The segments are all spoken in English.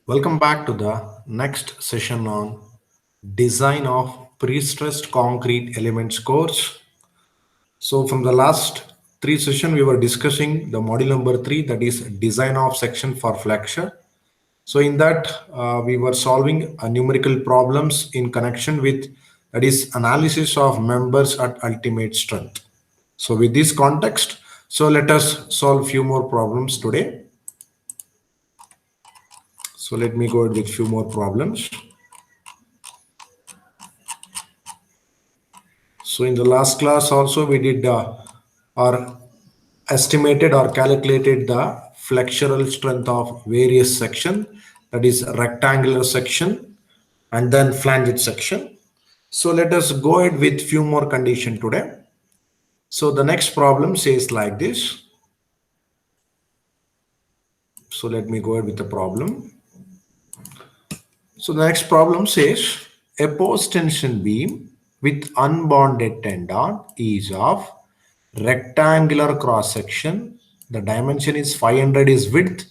Welcome back to the next session on design of pre-stressed concrete elements course. So from the last three sessions, we were discussing the module number 3, that is design of section for flexure. So in that, we were solving numerical problems in connection with, that is, analysis of members at ultimate strength. So with this context, so let us solve few more problems today. So let me go with few more problems. So in the last class also we did or estimated or calculated the flexural strength of various section, that is rectangular section and then flanged section. So let us go ahead with few more condition today. So the next problem says like this. So let me go ahead with the problem. So the next problem says a post tension beam with unbonded tendon is of rectangular cross section. The dimension is 500 is width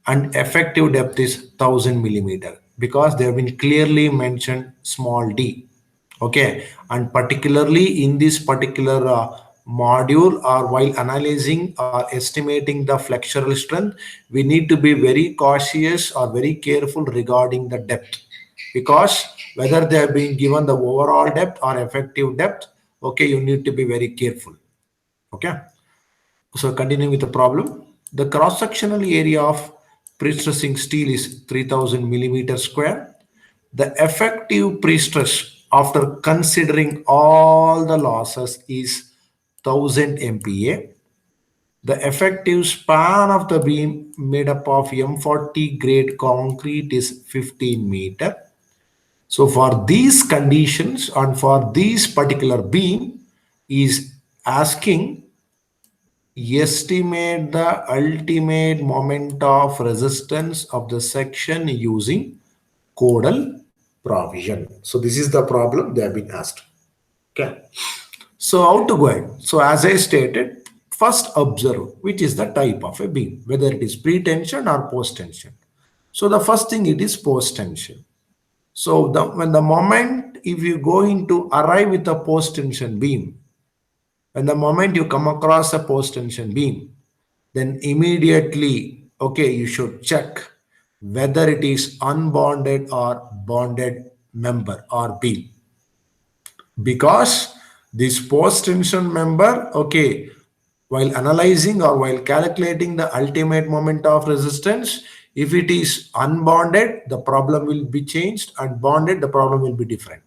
and effective depth is 1000 millimeter, because they have been clearly mentioned small d. Okay, and particularly in this particular module or while analyzing or estimating the flexural strength, we need to be very cautious or very careful regarding the depth, because whether they are being given the overall depth or effective depth, okay, you need to be very careful. Okay, so continuing with the problem, the cross-sectional area of pre-stressing steel is 3000 millimeter square. The effective pre-stress after considering all the losses is 1000 MPa. The effective span of the beam made up of M40 grade concrete is 15 meter. So for these conditions and for this particular beam is asking estimate the ultimate moment of resistance of the section using codal provision. So this is the problem they have been asked. Okay. So how to go ahead? So as I stated, first observe which is the type of a beam, whether it is pre-tension or post-tension. So the first thing, it is post-tension. So when the moment if you going to arrive with a post-tension beam, when the moment you come across a post-tension beam, then immediately, okay, you should check whether it is unbonded or bonded member or beam, because this post tension member, okay, while analyzing or while calculating the ultimate moment of resistance, if it is unbonded, the problem will be changed, and bonded, the problem will be different.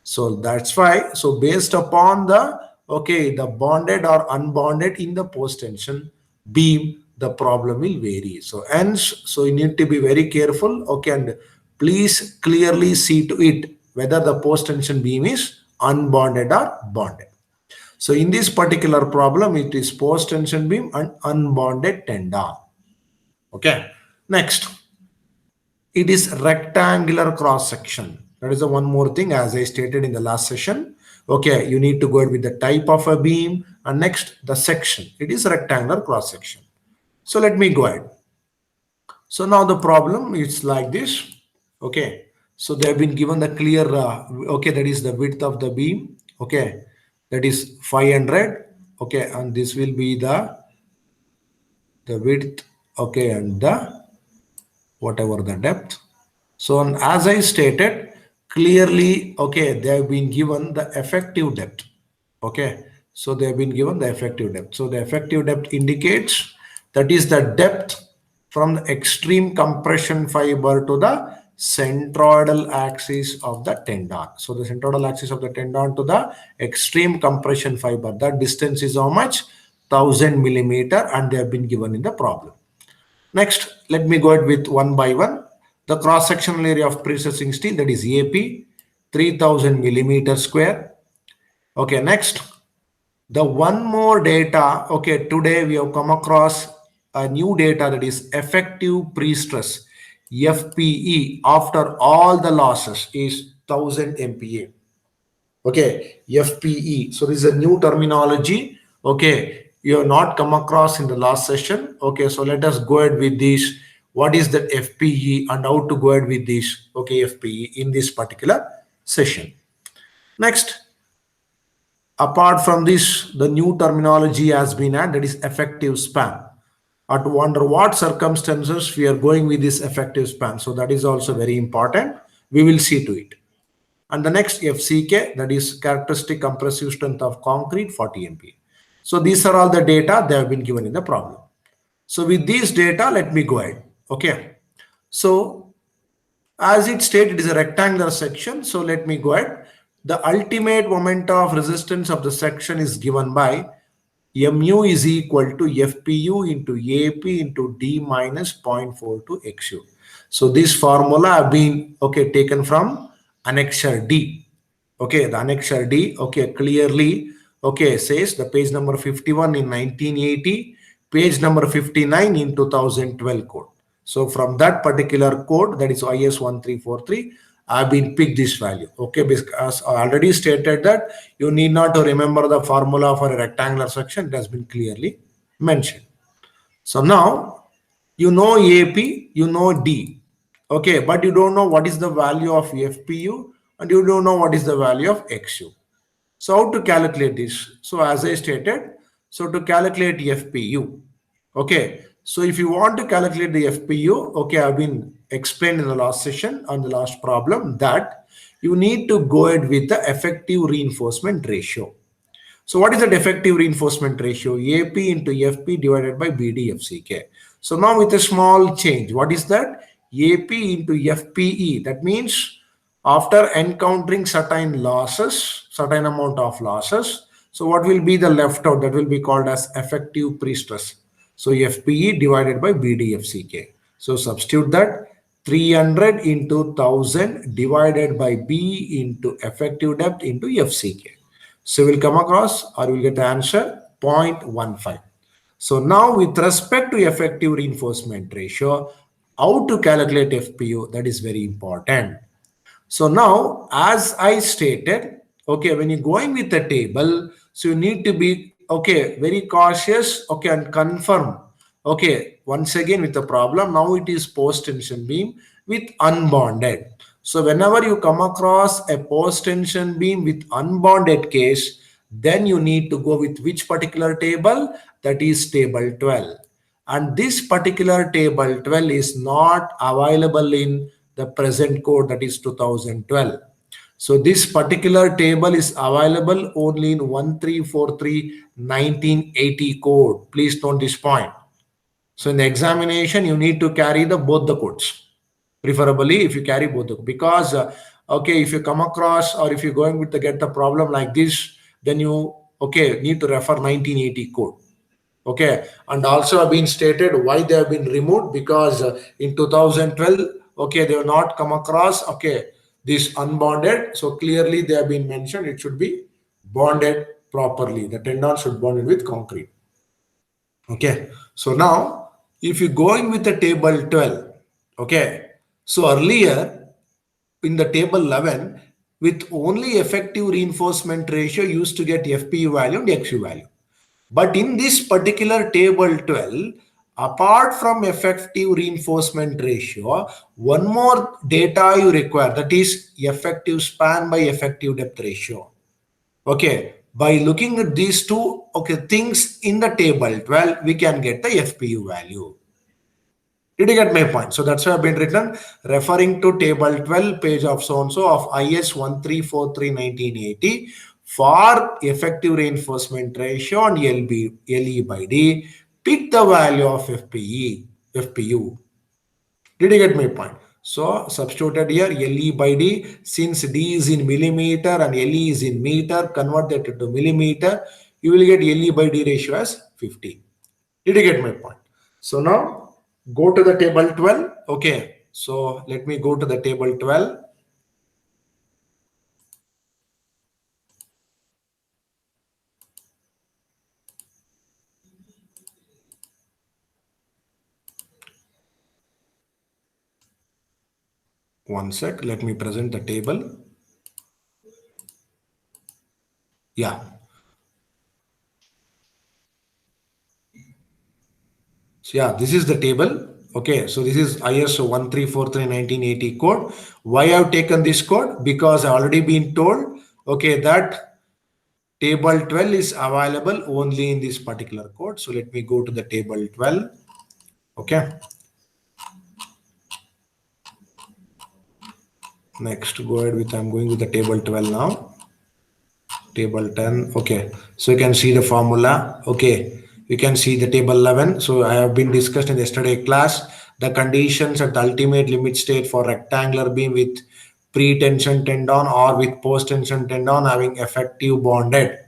So that's why, so based upon the, okay, the bonded or unbonded in the post tension beam, the problem will vary. So hence, so you need to be very careful, okay, and please clearly see to it whether the post tension beam is unbonded or bonded. So in this particular problem, it is post tension beam and unbonded tendon. Okay. Next, it is rectangular cross section. That is the one more thing, as I stated in the last session. Okay, you need to go with the type of a beam, and next the section. It is rectangular cross section. So let me go ahead. So now the problem is like this. Okay, so they have been given the clear, okay, that is the width of the beam. Okay, that is 500. Okay, and this will be the width. Okay, and the whatever the depth. So as I stated clearly, okay, they have been given the effective depth. Okay, so they have been given the effective depth. So the effective depth indicates that is the depth from the extreme compression fiber to the centroidal axis of the tendon. So the centroidal axis of the tendon to the extreme compression fiber, that distance is how much? 1000 millimeter, and they have been given in the problem. Next, let me go ahead with one by one. The cross-sectional area of pre-stressing steel, that is AP, 3000 millimeter square. Okay, next, the one more data. Okay, today we have come across a new data, that is effective pre-stress, FPE, after all the losses is 1000 MPa. Okay, FPE. So this is a new terminology. Okay, you have not come across in the last session. Okay, so let us go ahead with this what is that FPE and how to go ahead with this, okay, FPE in this particular session. Next, apart from this, the new terminology has been added, that is effective span. Under what circumstances we are going with this effective span. So that is also very important. We will see to it. And the next FCK, that is characteristic compressive strength of concrete, 40 MPa. So these are all the data they have been given in the problem. So with these data, let me go ahead. Okay. So as it stated, it is a rectangular section. So let me go ahead. The ultimate moment of resistance of the section is given by mu is equal to FPU into AP into D minus 0.42 XU. So this formula have been, okay, taken from annexure D. Okay, the annexure D, okay, clearly, okay, says the page number 51 in 1980, page number 59 in 2012 code. So from that particular code, that is IS 1343, I've been picked this value. Okay, because I already stated that you need not to remember the formula for a rectangular section. It has been clearly mentioned. So now you know AP, you know D. Okay, but you don't know what is the value of FPU and you don't know what is the value of XU. So how to calculate this? So as I stated, so to calculate FPU, okay. So if you want to calculate the FPU, okay, I've been explained in the last session on the last problem that you need to go ahead with the effective reinforcement ratio. So what is the effective reinforcement ratio? AP into FP divided by BDFCK. So now with a small change, what is that? AP into FPE. That means after encountering certain losses, certain amount of losses, so what will be the left out? That will be called as effective pre-stress. So FPE divided by BDFCK. So substitute that 300 into 1000 divided by B into effective depth into FCK. So we'll come across or we'll get the answer 0.15. So now with respect to effective reinforcement ratio, how to calculate FPU, that is very important. So now, as I stated, okay, when you're going with the table, so you need to be, okay, very cautious, okay, and confirm. Okay, once again with the problem, now it is post-tension beam with unbonded. So whenever you come across a post-tension beam with unbonded case, then you need to go with which particular table? That is table 12. And this particular table 12 is not available in the present code, that is 2012. So this particular table is available only in 1343 1980 code. Please note this point. So in the examination, you need to carry the both the codes. Preferably if you carry both the, because okay, if you come across or if you're going with the get the problem like this, then you, okay, need to refer 1980 code. Okay, and also have been stated why they have been removed, because in 2012, okay, they have not come across, okay, this unbonded. So clearly they have been mentioned it should be bonded properly. The tendon should bond it with concrete. Okay, so now if you going with the table 12, okay, so earlier in the table 11, with only effective reinforcement ratio used to get FPU value and XU value. But in this particular table 12, apart from effective reinforcement ratio, one more data you require, that is effective span by effective depth ratio. Okay, by looking at these two, okay, things in the table 12, we can get the FPU value. Did you get my point? So that's why I've been written referring to table 12 page of so-and-so of IS 1343 1980 for effective reinforcement ratio and LE by D. Pick the value of FPU. Did you get my point? So substituted here LE by D, since D is in millimeter and LE is in meter, convert that to millimeter, you will get LE by D ratio as 50. Did you get my point? So now go to the table 12. Okay, so let me go to the table 12. One sec, let me present the table. Yeah. So yeah, this is the table. Okay, so this is ISO 1343/1980 code. Why I've taken this code? Because I already been told, okay, that table 12 is available only in this particular code. So let me go to the table 12. Okay. Next, go ahead with, I'm going with the table 12 now. Table 10. Okay. So you can see the formula. Okay. You can see the table 11. So I have been discussed in yesterday class, the conditions at the ultimate limit state for rectangular beam with pre-tension tendon or with post-tension tendon having effective bonded.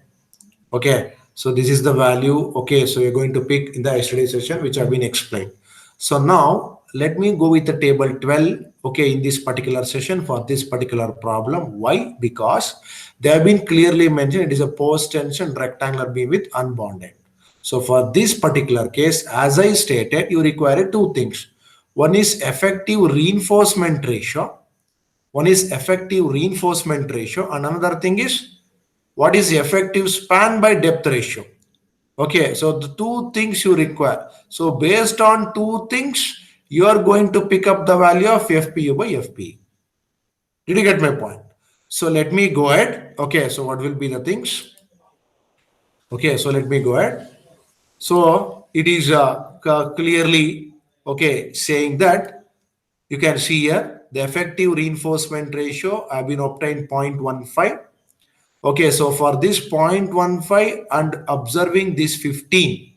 Okay, so this is the value. Okay, so you're going to pick in the yesterday session, which have been explained. So now let me go with the table 12. Okay, in this particular session for this particular problem. Why? Because they have been clearly mentioned it is a post-tension rectangular beam with unbonded. So for this particular case, as I stated, you require two things. One is effective reinforcement ratio. One is effective reinforcement ratio, and another thing is what is the effective span by depth ratio. Okay, so the two things you require. So based on two things, you are going to pick up the value of FPU by FP. Did you get my point? So let me go ahead. Okay, so what will be the things? Okay, so let me go ahead. So it is clearly, okay, saying that you can see here the effective reinforcement ratio have been obtained 0.15. Okay, so for this 0.15 and observing this 15.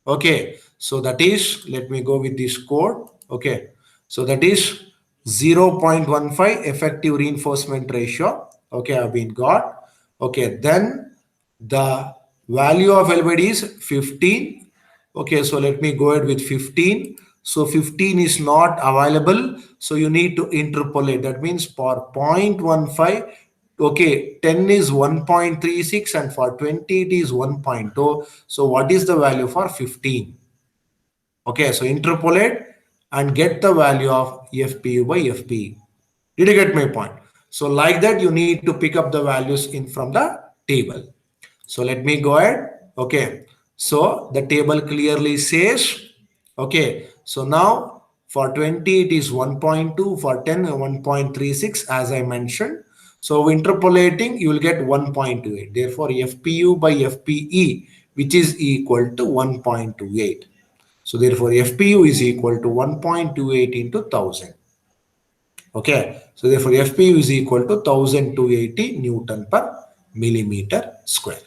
Okay, so that is, let me go with this code. Okay, so that is 0.15 effective reinforcement ratio. Okay, I've been got. Okay, then the value of L by D is 15. Okay, so let me go ahead with 15. So 15 is not available. So you need to interpolate. That means for 0.15, okay, 10 is 1.36 and for 20 it is 1.2. So what is the value for 15? Okay, so interpolate and get the value of FPU by FP. Did you get my point? So like that, you need to pick up the values in from the table. So let me go ahead. Okay, so the table clearly says, okay, so now for 20 it is 1.2, for 10 1.36 as I mentioned. So interpolating, you will get 1.28. Therefore, FPU by FPE, which is equal to 1.28. So therefore, FPU is equal to 1.28 into 1000. Okay. So therefore, FPU is equal to 1280 Newton per millimeter square.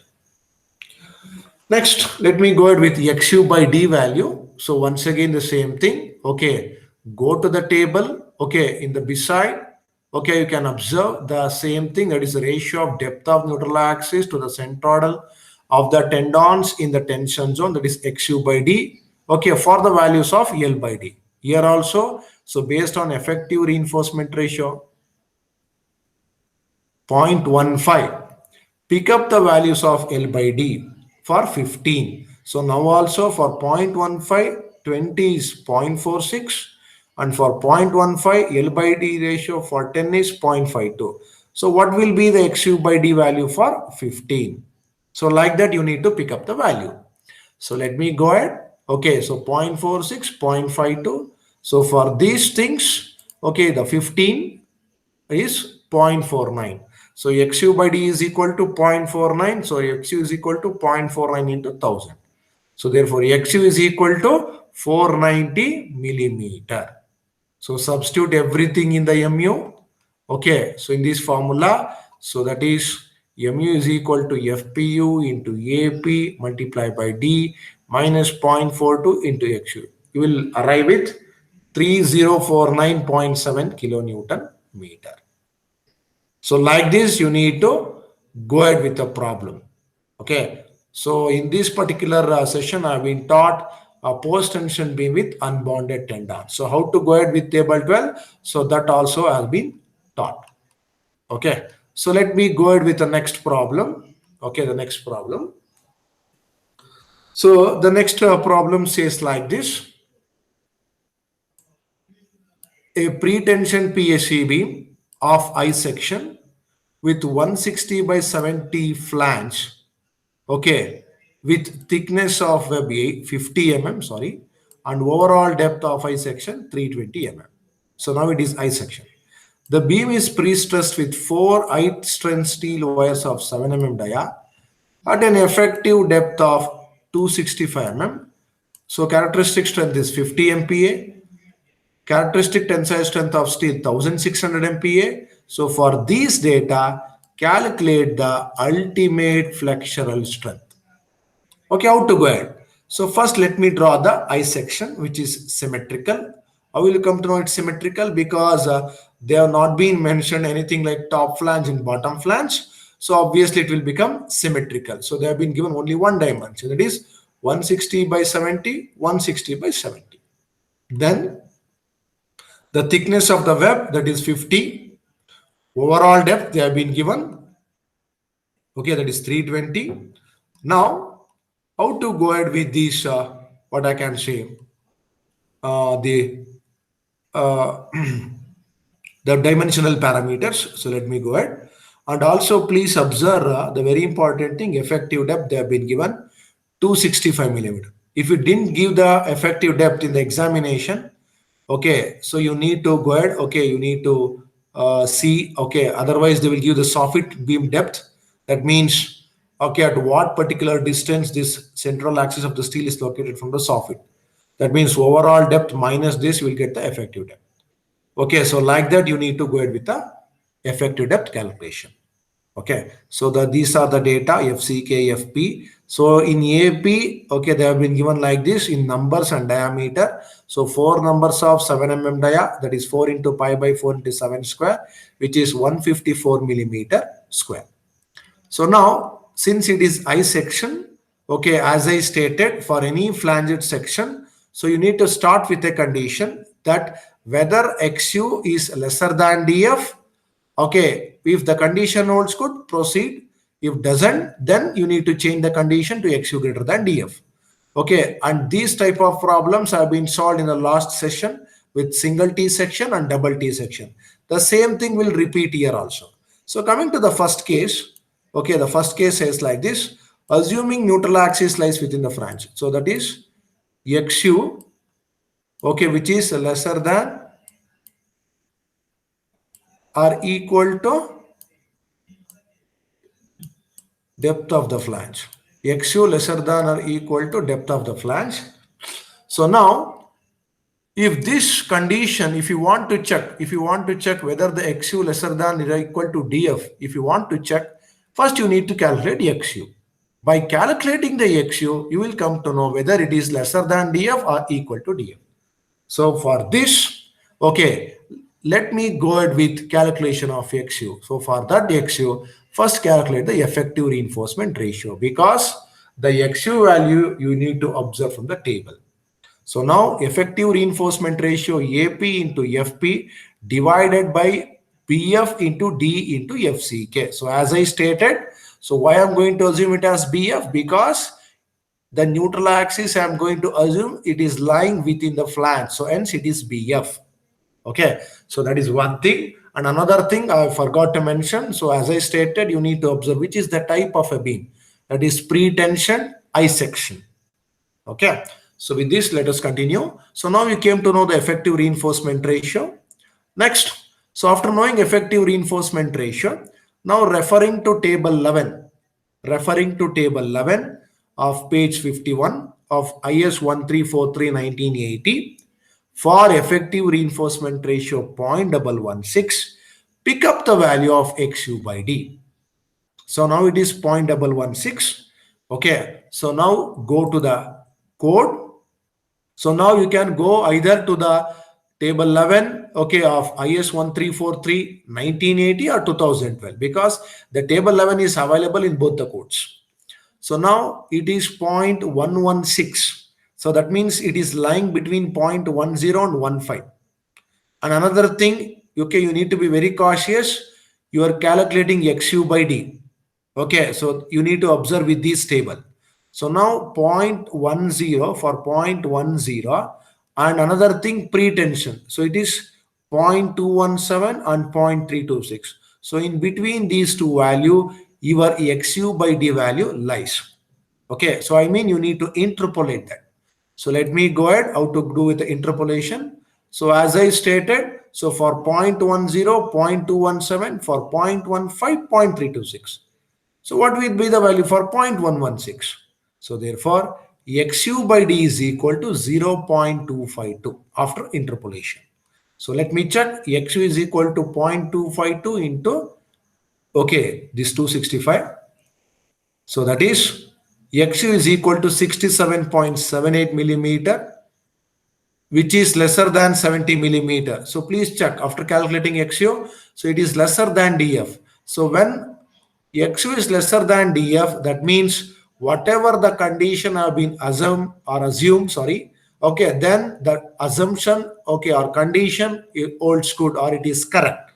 Next, let me go ahead with XU by D value. So once again, the same thing. Okay. Go to the table. Okay. In the beside, okay, you can observe the same thing. That is the ratio of depth of neutral axis to the centroidal of the tendons in the tension zone. That is XU by D. Okay. For the values of L by D. Here also, so based on effective reinforcement ratio, 0.15. Pick up the values of L by D for 15. So now also for 0.15, 20 is 0.46 and for 0.15 L by D ratio for 10 is 0.52. So what will be the XU by D value for 15? So like that you need to pick up the value. So let me go ahead. Okay, so 0.46, 0.52. So for these things, okay, the 15 is 0.49. So XU by D is equal to 0.49. So XU is equal to 0.49 into 1000. So therefore XU is equal to 490 millimeter. So substitute everything in the MU. Okay, so in this formula, so that is MU is equal to FPU into AP multiplied by D minus 0.42 into XU. You will arrive with 3049.7 kilonewton meter. So like this, you need to go ahead with the problem. Okay. So in this particular session, I've been taught a post-tension beam with unbonded tendon. So how to go ahead with table 12. So that also has been taught. Okay. So let me go ahead with the next problem. Okay. The next problem. So the next problem says like this. A pre-tension PSC beam of I section with 160 by 70 flange, okay, with thickness of web 50 mm, sorry, and overall depth of I section 320 mm. So now it is I section. The beam is pre-stressed with 4 high-strength steel wires of 7 mm dia at an effective depth of 265 mm. So characteristic strength is 50 MPa. Characteristic tensile strength of steel 1600 MPa. So for these data, calculate the ultimate flexural strength. Okay, how to go ahead? So first let me draw the I section, which is symmetrical. How will you come to know it's symmetrical? Because they have not been mentioned anything like top flange and bottom flange. So obviously it will become symmetrical. So they have been given only one dimension, that is 160 by 70, 160 by 70. Then the thickness of the web, that is 50. Overall depth they have been given. Okay, that is 320. Now, how to go ahead with these, what I can say, the uh, the dimensional parameters. So let me go ahead. And also please observe the very important thing, effective depth they have been given 265 millimeter. If you didn't give the effective depth in the examination, okay, so you need to go ahead, okay, you need to see, okay, otherwise they will give the soffit beam depth. That means, okay, at what particular distance this central axis of the steel is located from the soffit. That means overall depth minus this, you will get the effective depth. Okay, so like that, you need to go ahead with the effective depth calculation. Okay, so these are the data FCK, FP. So in AP, okay, they have been given like this in numbers and diameter. So 4 numbers of 7 mm dia, that is 4 into pi by 4 into 7 square, which is 154 millimeter square. So now, since it is I section, okay, as I stated, for any flanged section, so you need to start with a condition that whether XU is lesser than DF, okay, if the condition holds good, proceed. If doesn't, then you need to change the condition to XU greater than DF. Okay, and these type of problems have been solved in the last session with single T section and double T section. The same thing will repeat here also. So coming to the first case, okay, the first case says like this, assuming neutral axis lies within the flange. So that is XU, okay, which is lesser than or equal to depth of the flange. XU lesser than or equal to depth of the flange. So now, if this condition, if you want to check whether the XU lesser than or equal to DF, if you want to check, first you need to calculate XU. By calculating the XU, you will come to know whether it is lesser than DF or equal to DF. So for this, okay, let me go ahead with calculation of XU. So for that XU, first calculate the effective reinforcement ratio, because the XU value you need to observe from the table. So now effective reinforcement ratio AP into FP divided by BF into D into FCK. So as I stated, so why I'm going to assume it as BF? Because the neutral axis I'm going to assume it is lying within the flange. So hence it is BF. Okay, so that is one thing. And another thing I forgot to mention. So as I stated, you need to observe which is the type of a beam. That is pre-tension I section. Okay, so with this, let us continue. So now you came to know the effective reinforcement ratio. Next, so after knowing effective reinforcement ratio, now referring to table 11, of page 51 of IS 1343/1980, for effective reinforcement ratio 0.116, pick up the value of XU by D. So now it is 0.116. Okay, so now go to the code. So now you can go either to the table 11, okay, of IS 1343/1980 or 2012, because the table 11 is available in both the codes. So now it is 0.116. So that means it is lying between 0.10 and 15. And another thing, okay, you need to be very cautious. You are calculating XU by D. Okay, so you need to observe with this table. So now 0.10 for 0.10, and another thing, pre-tension. So it is 0.217 and 0.326. So in between these two value, your XU by D value lies. Okay, so I mean you need to interpolate that. So let me go ahead how to do with the interpolation. So as I stated, so for 0.10, 0.217, for 0.15, 0.326. So what will be the value for 0.116? So therefore, xu by d is equal to 0.252 after interpolation. So let me check. Xu is equal to 0.252 into, okay, this 265. So that is xu is equal to 67.78 millimeter, which is lesser than 70 millimeter. So please check after calculating XU. So it is lesser than DF. So when XU is lesser than DF, that means whatever the condition have been assumed, sorry, okay, then the assumption, okay, or condition it holds good or it is correct.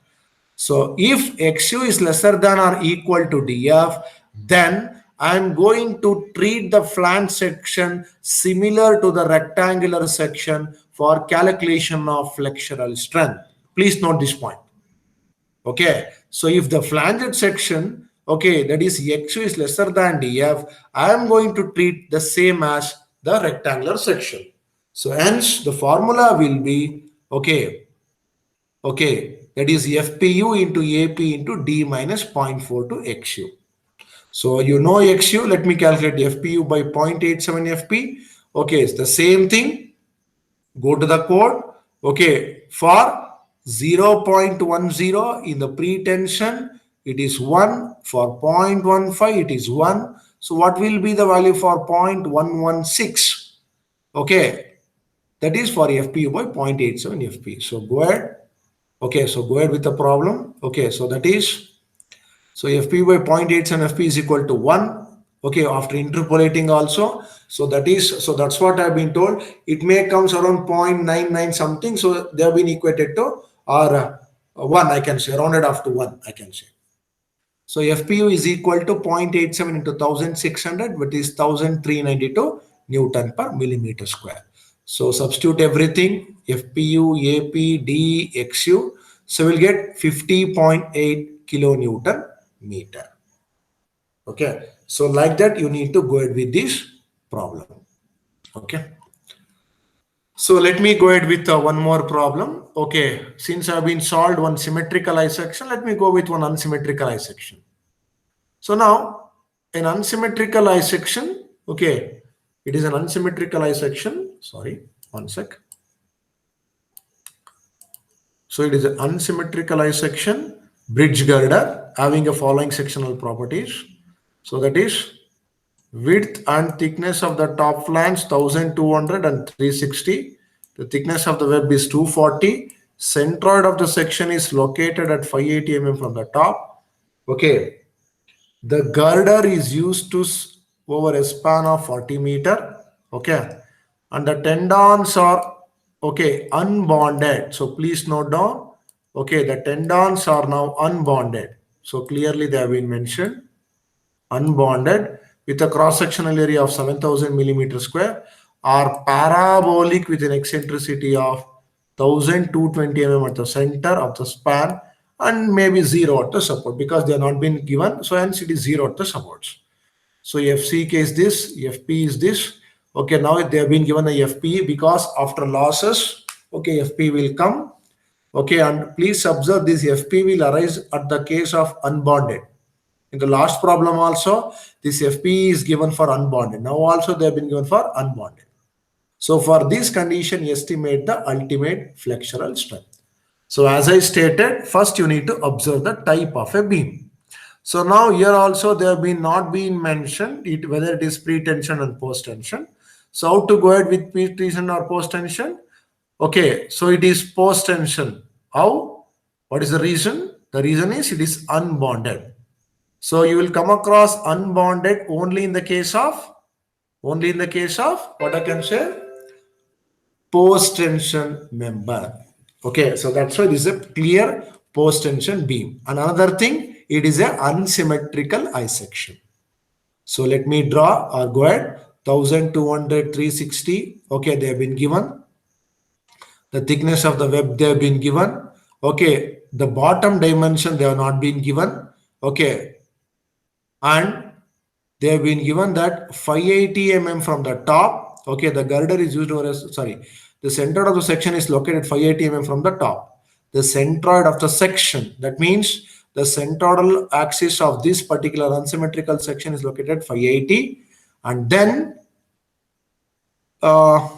So if XU is lesser than or equal to DF, then I am going to treat the flange section similar to the rectangular section for calculation of flexural strength. Please note this point. Okay. So if the flanged section, okay, that is XU is lesser than DF, I am going to treat the same as the rectangular section. So hence the formula will be, okay, that is FPU into AP into D minus 0.4 to XU. So you know XU, let me calculate FPU by 0.87 FP. Okay, it's the same thing. Go to the code. Okay, for 0.10 in the pretension, it is 1. For 0.15, it is 1. So what will be the value for 0.116? Okay, that is for FPU by 0.87 FP. So go ahead. Okay, so go ahead with the problem. Okay, so that is, so FP by 0.87 FP is equal to 1. Okay, after interpolating also. So that is, so that's what I've been told. It may comes around 0.99 something. So they have been equated to, or 1, I can say, rounded off to 1, I can say. So FPU is equal to 0.87 into 1600, which is 1392 Newton per millimeter square. So substitute everything, FPU, AP, D, XU. So we'll get 50.8 kilonewton meter. Okay. So like that, you need to go ahead with this problem. Okay. So let me go ahead with one more problem. Okay. Since I've been solved one symmetrical I section, let me go with one unsymmetrical I section. So now an unsymmetrical I section, okay, it is an unsymmetrical I section. Sorry, one sec. So it is an unsymmetrical I section, bridge girder having a following sectional properties. So that is width and thickness of the top flange 1200 and 360. The thickness of the web is 240. Centroid of the section is located at 580 mm from the top. Okay. The girder is used to over a span of 40 meter. Okay. And the tendons are, okay, unbonded. So please note down. Okay. The tendons are now unbonded. So clearly they have been mentioned. Unbonded with a cross-sectional area of 7000 millimeter square are parabolic with an eccentricity of 1220 mm at the center of the span and maybe 0 at the support because they have not been given. So hence it is 0 at the supports. So FCK is this, FP is this. Okay, now they have been given a FP because after losses, okay, FP will come. Okay, and please observe this FP will arise at the case of unbonded. In the last problem also, this FP is given for unbonded. Now also they have been given for unbonded. So for this condition, estimate the ultimate flexural strength. So as I stated, first you need to observe the type of a beam. So now here also they have been not been mentioned whether it is pre-tension and post-tension. So how to go ahead with pre-tension or post-tension? Okay, so it is post-tension. How? What is the reason? The reason is it is unbonded. So you will come across unbonded only in the case of what I can say, post-tension member. Okay, so that's why this is a clear post-tension beam. And another thing, it is a unsymmetrical I section. So let me draw or go ahead. 1200, 360. Okay, they have been given. The thickness of the web they have been given. Okay, the bottom dimension they have not been given. Okay, and they have been given that 580 mm from the top top, okay, the girder is used over as, sorry, the centroid of the section is located 580 mm from the top. The centroid of the section, that means the centroidal axis of this particular unsymmetrical section is located 580, and then the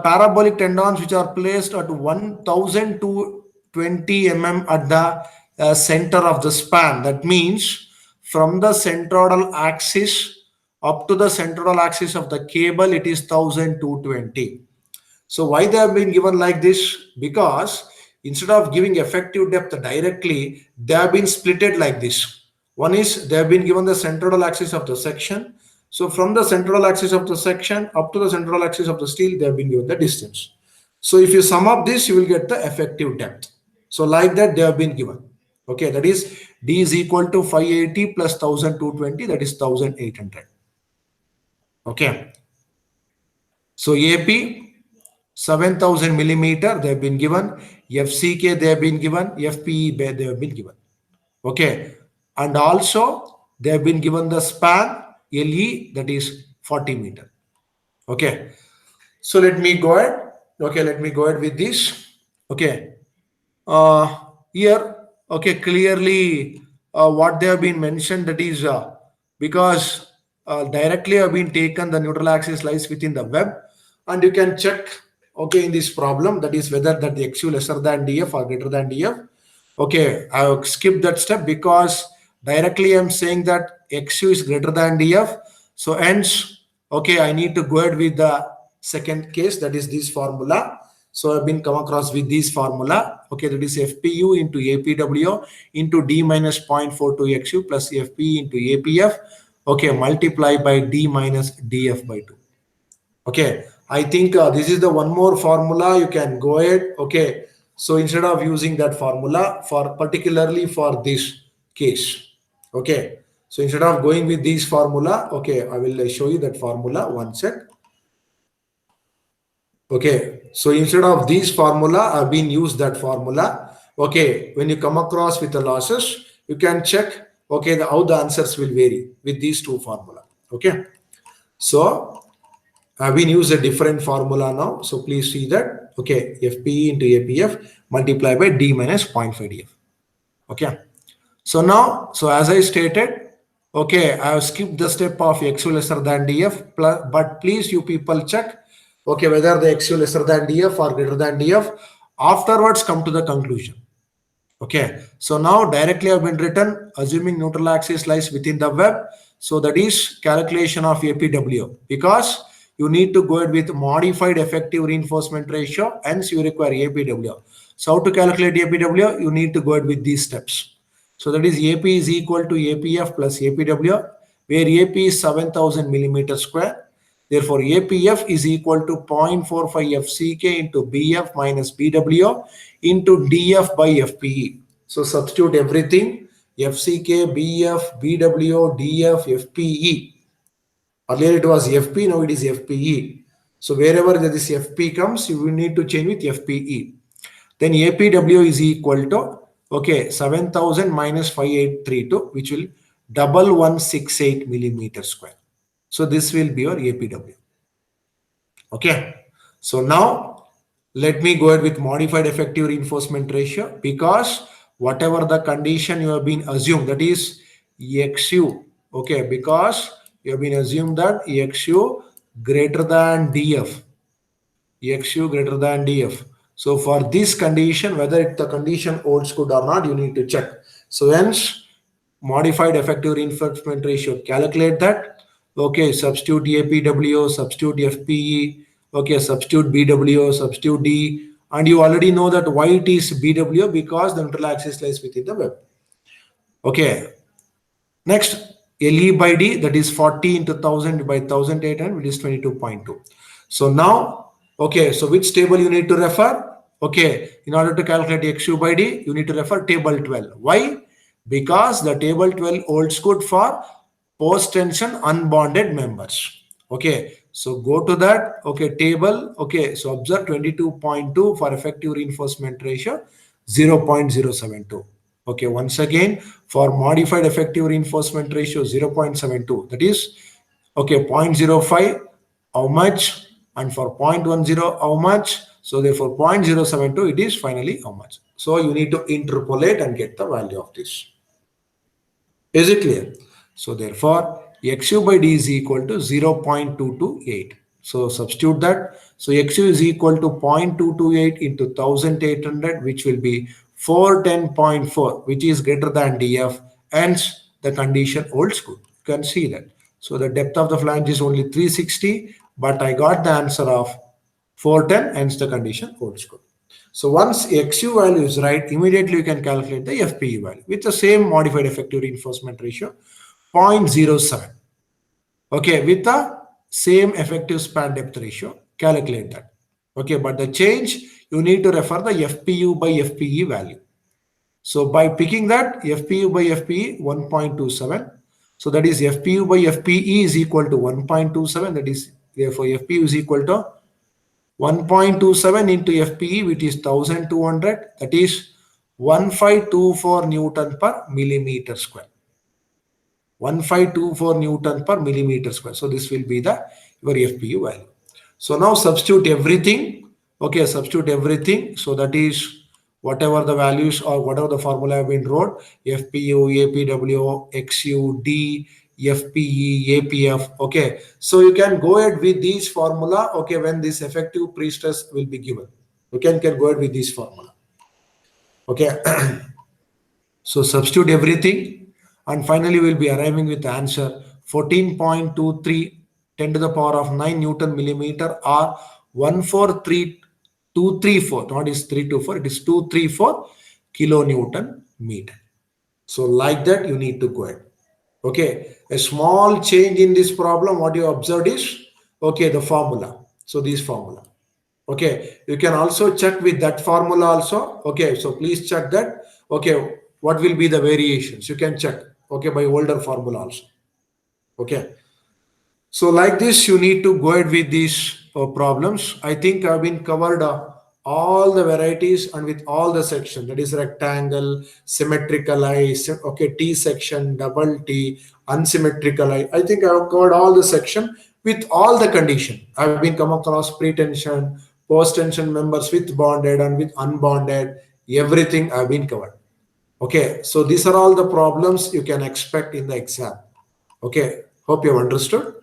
parabolic tendons which are placed at 1020 mm at the center of the span. That means from the centroidal axis up to the centroidal axis of the cable, it is 1220. So why they have been given like this? Because instead of giving effective depth directly, they have been splitted like this. One is they have been given the central axis of the section. So from the central axis of the section up to the central axis of the steel, they have been given the distance. So if you sum up this, you will get the effective depth. So like that, they have been given. Okay, that is D is equal to 580 plus 1220, that is 1800. Okay. So AP 7,000 millimeter they have been given, FCK they have been given, FPE they have been given. Okay, and also they have been given the span LE, that is 40 meter. Okay, so let me go ahead. Okay, let me go ahead with this. Okay, here, okay, clearly what they have been mentioned, that is because directly have been taken, the neutral axis lies within the web, and you can check, okay, in this problem, that is whether that the XU lesser than DF or greater than DF. Okay, I have skipped that step because directly I'm saying that XU is greater than DF. So hence, okay, I need to go ahead with the second case, that is this formula. So I've been come across with this formula. Okay, that is FPU into APW into D minus 0.42 XU plus FP into APF. Okay, multiply by D minus DF by 2. Okay, I think this is the one more formula. You can go ahead. Okay, so instead of using that formula for particularly for this case. Okay, so instead of going with this formula, okay, I will show you that formula one sec. Okay, so instead of this formula, I've been used that formula. Okay, when you come across with the losses, you can check, okay, how the answers will vary with these two formula. Okay, so I've been used a different formula now. So please see that. Okay, FPE into APF multiplied by D minus 0.5 DF. Okay, so now, so as I stated, okay, I have skipped the step of XU lesser than DF, but please you people check, okay, whether the XU lesser than DF or greater than DF. Afterwards, come to the conclusion. Okay, so now directly have been written, assuming neutral axis lies within the web. So that is calculation of APW, because you need to go ahead with modified effective reinforcement ratio, hence you require APW. So how to calculate APW? You need to go ahead with these steps. So that is AP is equal to APF plus APW, where AP is 7,000 millimeter square. Therefore, APF is equal to 0.45 FCK into BF minus BW into DF by FPE. So substitute everything, FCK, BF, BW, DF, FPE. Earlier it was FP, now it is FPE. So wherever this FP comes, you will need to change with FPE. Then APW is equal to, okay, 7,000 minus 5832, which will 1168 millimeter square. So this will be your APW. Okay. So now let me go ahead with modified effective reinforcement ratio, because whatever the condition you have been assumed, that is XU. Okay, because you have been assumed that XU greater than DF. XU greater than DF. So for this condition, whether the condition holds good or not, you need to check. So hence, modified effective reinforcement ratio, calculate that. Okay, substitute APW, substitute FPE, okay, substitute BW, substitute D, and you already know that why it is BW, because the neutral axis lies within the web. Okay, next, LE by D, that is 40 into 1000 by 1800, which is 22.2. So now, okay, so which table you need to refer? Okay, in order to calculate XU by D, you need to refer table 12. Why? Because the table 12 holds good for post-tension unbonded members. Okay, so go to that, okay, table, okay, so observe 22.2 for effective reinforcement ratio, 0.072. Okay, once again, for modified effective reinforcement ratio 0.72, that is, okay, 0.05 how much, and for 0.10 how much. So therefore 0.072 it is finally how much. So you need to interpolate and get the value of this. Is it clear? So therefore xu by d is equal to 0.228. So substitute that. So xu is equal to 0.228 into 1800, which will be 410.4, which is greater than df. Hence the condition holds good. You can see that. So the depth of the flange is only 360, but I got the answer of 410, hence the condition holds good. So once XU value is right, immediately you can calculate the FPU value with the same modified effective reinforcement ratio, 0.07. Okay, with the same effective span depth ratio, calculate that. Okay, but the change, you need to refer the FPU by FPE value. So by picking that FPU by FPE 1.27, so that is FPU by FPE is equal to 1.27. That is therefore FPU is equal to 1.27 into FPE, which is 1200. That is 1524 Newton per millimeter square. 1524 Newton per millimeter square. So this will be the your FPU value. So now substitute everything. Okay, substitute everything. So that is whatever the values or whatever the formula have been wrote, FPU, APW, XU, D, FPE, APF. Okay, so you can go ahead with this formula. Okay, when this effective pre-stress will be given, you can go ahead with this formula. Okay, so substitute everything, and finally we'll be arriving with the answer 14.23 10 to the power of 9 Newton millimeter, or 143,234. Not is 324, it is 234 kilonewton meter. So like that you need to go ahead. Okay, a small change in this problem, what you observed is, okay, the formula. So this formula. Okay, you can also check with that formula also. Okay, so please check that. Okay, what will be the variations? You can check. Okay, by older formula also. Okay, so like this, you need to go ahead with these problems. I think I've been covered all the varieties and with all the section. That is rectangle, symmetrical eye, okay, T section, double T, unsymmetrical eye. I think I've covered all the section with all the condition. I've been come across pre-tension, post-tension members with bonded and with unbonded. Everything I've been covered. Okay, so these are all the problems you can expect in the exam. Okay, hope you have understood.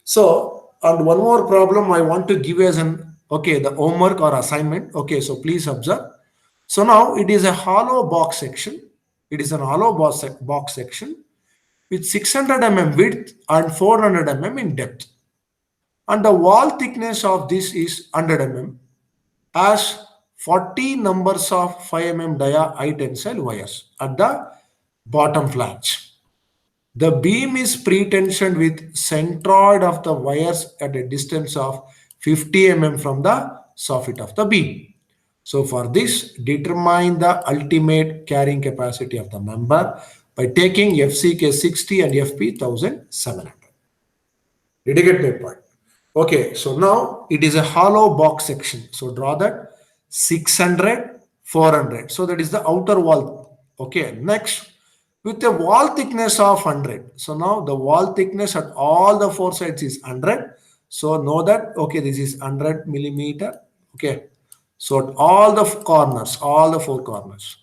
So, and one more problem I want to give as an, okay, the homework or assignment. Okay, so please observe. So now it is a hollow box section. It is an hollow box section with 600 mm width and 400 mm in depth. And the wall thickness of this is 100 mm, has 40 numbers of 5 mm dia high tensile wires at the bottom flange. The beam is pre-tensioned with centroid of the wires at a distance of 50 mm from the soffit of the beam. So for this, determine the ultimate carrying capacity of the member by taking FCK 60 and FP 1700. Did you get my point? Okay, so now it is a hollow box section. So draw that 600, 400. So that is the outer wall. Okay, next with a wall thickness of 100. So now the wall thickness at all the four sides is 100. So know that, okay, this is 100 millimeter. Okay, so at all the corners, all the four corners.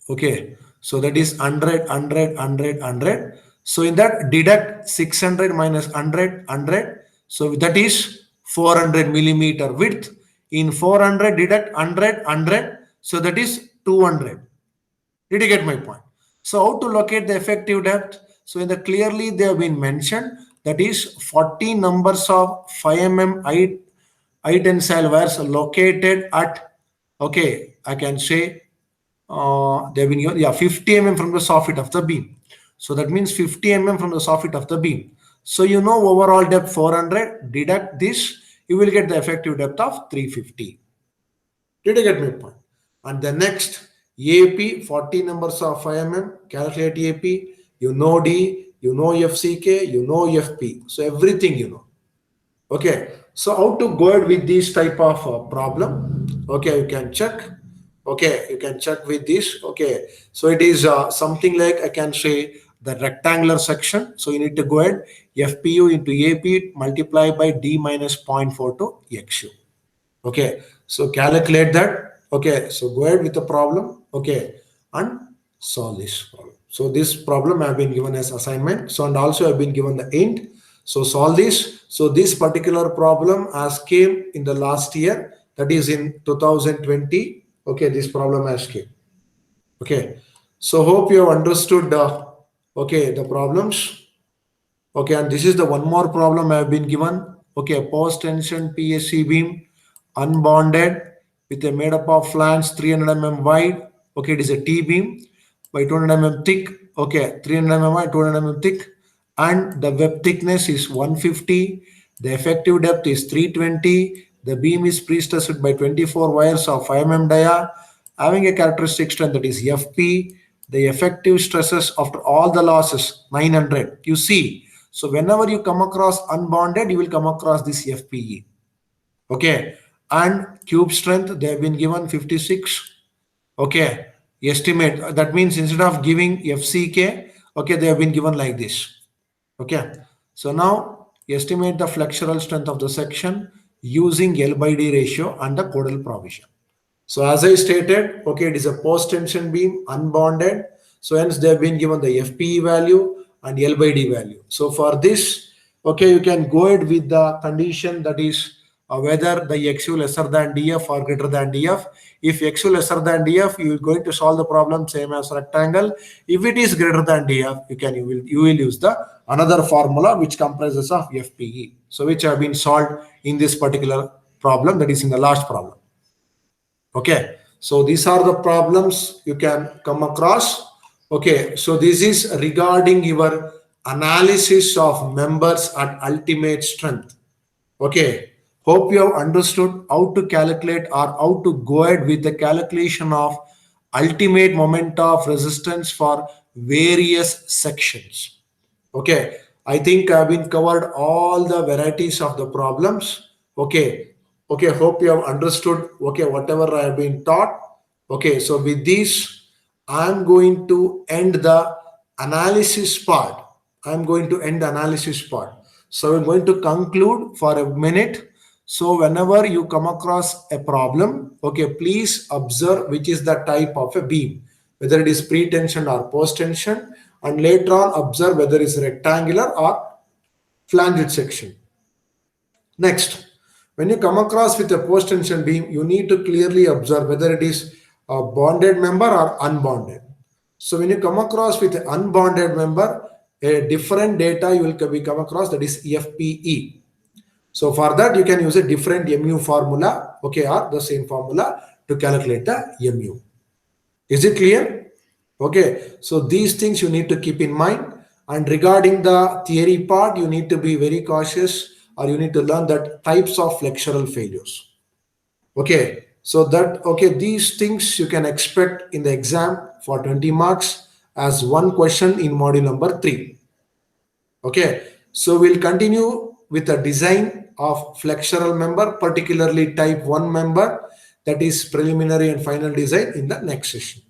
Okay, so that is 100, 100, 100, 100. So in that deduct 600 minus 100, 100. So that is 400 millimeter width. In 400 deduct 100, 100. So that is 200. Did you get my point? So how to locate the effective depth? So in the clearly they have been mentioned, that is 40 numbers of 5 mm high tensile wires located at, okay, I can say they've been, yeah, 50 mm from the soffit of the beam. So that means 50 mm from the soffit of the beam. So you know overall depth 400, deduct this, you will get the effective depth of 350. Did you get my point? And the next, AP, 40 numbers of 5 mm, calculate AP, you know D, you know FCK, you know FP. So everything you know. Okay, so how to go ahead with this type of problem? Okay, you can check. Okay, you can check with this. Okay, so it is something like I can say the rectangular section. So you need to go ahead, FPU into AP multiply by D minus 0.42 XU. Okay, so calculate that. Okay, so go ahead with the problem. Okay, and solve this problem. So this problem have been given as assignment. So and also have been given the int. So solve this. So this particular problem has came in the last year, that is in 2020. Okay, this problem has came. Okay, so hope you have understood okay, the problems. Okay, and this is the one more problem I have been given. Okay, post tension PSC beam, unbonded, with a made up of flange 300 mm wide. Okay, it is a T beam by 200 mm thick. Okay, 300 mm wide, 200 mm thick, and the web thickness is 150. The effective depth is 320. The beam is pre-stressed by 24 wires of 5 mm dia, having a characteristic strength that is FP. The effective stresses after all the losses 900. You see, so whenever you come across unbonded, you will come across this FPE. Okay, and cube strength they have been given 56. Okay, estimate, that means instead of giving FCK, okay, they have been given like this. Okay, so now estimate the flexural strength of the section using L by D ratio and the Codal provision. So as I stated, okay, it is a post-tension beam, unbonded. So hence they have been given the FPE value and L by D value. So for this, okay, you can go ahead with the condition, that is whether the XU lesser than DF or greater than DF. If XU lesser than DF, you are going to solve the problem same as rectangle. If it is greater than DF, you will use the another formula which comprises of FPE. So which have been solved in this particular problem, that is in the last problem. Okay, so these are the problems you can come across. Okay, so this is regarding your analysis of members at ultimate strength. Okay, hope you have understood how to calculate or how to go ahead with the calculation of ultimate moment of resistance for various sections. Okay, I think I've been covered all the varieties of the problems. Okay, okay, hope you have understood. Okay, whatever I have been taught. Okay, so with this, I'm going to end the analysis part. I'm going to end the analysis part. So we're going to conclude for a minute. So whenever you come across a problem, okay, please observe which is the type of a beam, whether it is pre-tension or post-tension, and later on observe whether it's rectangular or flanged section. Next, when you come across with a post-tension beam, you need to clearly observe whether it is a bonded member or unbonded. So when you come across with an unbonded member, a different data you will come across, that is FPE. So for that, you can use a different MU formula, okay, or the same formula to calculate the MU. Is it clear? Okay, so these things you need to keep in mind. And regarding the theory part, you need to be very cautious, or you need to learn that types of flexural failures. Okay, so that, okay, these things you can expect in the exam for 20 marks as one question in module number 3. Okay, so we'll continue with the design of flexural member, particularly type 1 member, that is preliminary and final design, in the next session.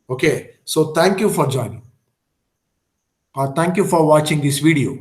Okay, so thank you for joining, or thank you for watching this video.